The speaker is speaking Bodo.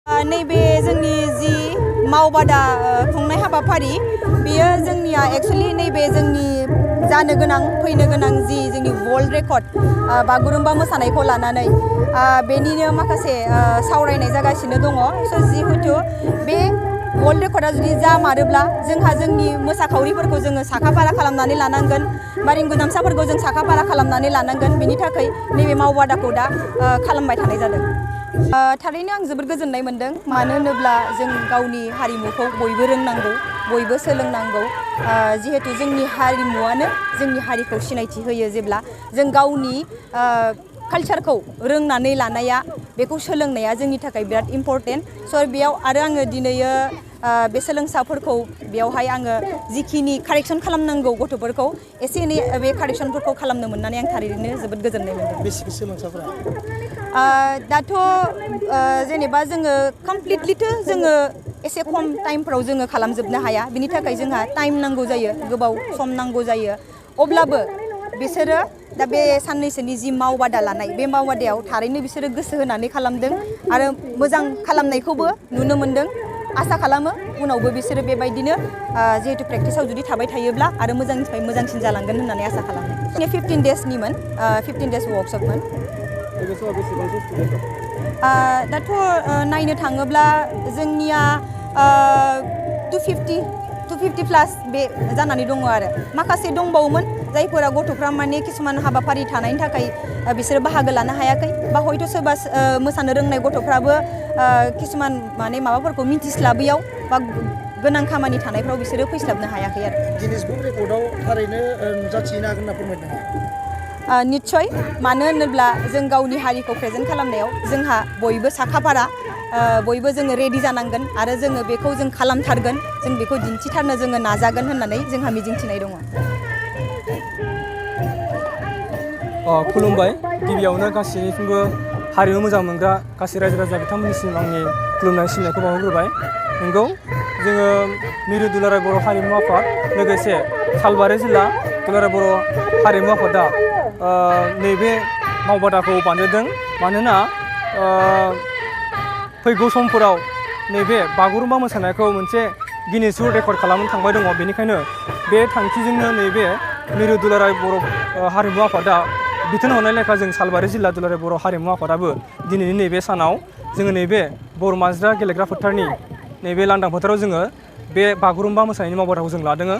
नैबे जोंनि जि मावबादा खुंनाय हाबाफारि बेयो जोंनिया एक्चुअली नैबे जोंनि जानो गोनां फैनो गोनां जि जोंनि वर्ल्ड रेकर्ड बागुरुम्बा मोसानायखौ लानानै बेनिनो माखासे सावरायनाय जागासिनो दङ। स' जिहेतु बे वर्ल्ड रेकर्डआ जुदि जामारोब्ला जोंहा जोंनि मोसाखावरिफोरखौ जोङो साखाफारा खालामनानै लानांगोन बा रिंगु दामसाफोरखौ जों साखाफारा खालामनानै लानांगोन। बेनि थाखाय नैबे मावबादाखौ दा खालामबाय थानाय जादों। थारैनो आं जोबोद गोजोननाय मोनदों, मानो होनोब्ला जों गावनि हारिमुखौ बयबो रोंनांगौ, बयबो सोलोंनांगौ। जिहेतु जोंनि हारिमुआनो जोंनि हारिखौ सिनायथि होयो। जेब्ला जों गावनि कालचारखौ रोंनानै लानाया, बेखौ सोलोंनाया जोंनि थाखाय बिराद इम्परटेन्ट। स' बेयाव आरो आङो दिनैयो बे सोलोंसाफोरखौ बेयावहाय आङो जिखिनि कारेक्सन खालामनांगौ गथ'फोरखौ एसे एनै बे कारेक्सनफोरखौ खालामनो मोननानै आं थारैनो जोबोद गोजोननाय मोनदों। बेसेबां सोलोंसाफोरा? दाथ' जेनेबा जोङो कमप्लिटलिथ' जोङो एसे खम टाइमफ्राव जोङो खालामजोबनो हाया। बिनि थाखाय जोंहा टाइम नांगौ जायो, गोबाव सम नांगौ जायो। अब्लाबो बिसोरो दा बे साननैसोनि जि मावबादा लानाय, बे मावबादायाव थारैनो बिसोरो गोसो होनानै खालामदों आरो मोजां खालामनायखौबो नुनो मोनदों। आसा खालामो उनावबो बिसोरो बेबायदिनो जिहेतु प्रेक्टिसाव जुदि थाबाय थायोब्ला आरो मोजांनिफ्राय मोजांसिन जालांगोन होननानै आसा खालामो। 15 डेजनिमोन, 15 डेज वर्कशपमोन। दाथ' नायनो थाङोब्ला जोंनिया 250 प्लास बे जानानै दङ आरो माखासे दंबावोमोन जायफोरा गथ'फ्रा माने किसुमान हाबाफारि थानायनि थाखाय बिसोरो बाहागो लानो हायाखै, बा हयथ' सोरबा मोसानो रोंनाय गथ'फ्राबो किसुमान माने माबाफोरखौ मिथिस्लाबैयाव बा गोनां खामानि थानायफ्राव बिसोरो फैस्लाबनो हायाखै आरो। गिनिज बुक रेकर्डआव थारैनो नुजाथिनो हागोन होनना फोरमायदों। निस्सय, मानो होनोब्ला जों गावनि हारिखौ प्रेजेन्ट खालामनायाव जोंहा बयबो साखाफारा, बयबो जोङो रेडि जानांगोन आरो जोङो बेखौ जों खालामथारगोन, जों बेखौ दिन्थिथारनो जोङो नाजागोन होननानै जोंहा मिजिंथिनाय दङ। खुलुमबाय। गिबियावनो गासैनिसिमबो हारिमु मोजां मोनग्रा गासै रायजो राजा बिथांमोननिसिम आंनि खुलुमनाय सिबिनायखौ बावहरग्रोबाय। नंगौ, जोङो मिरु दुलाराय बर' हारिमु आफाद लोगोसे सालबारि जिल्ला दुलाराय बर' हारिमु आफादा नैबे मावबादाखौ बानजायदों। मानोना फैगौ समफोराव नैबे बागुरुम्बा मोसानायखौ मोनसे गिनिज बुक रेकर्ड खालामनो थांबाय दङ। बेनिखायनो बे थांखिजोंनो नैबे मिरु दुलाराय बर' हारिमु आफादा बिथोन हरनाय लेखा जों सालबारि जिल्ला दुलाराय बर' हारिमु आफादाबो दिनैनि नैबे सानाव जोङो नैबे बर' माज्रा गेलेग्रा फोथारनि नैबे लांदां फोथाराव जोङो बे बागुरुम्बा मोसानायनि मावबादाखौ जों लादों।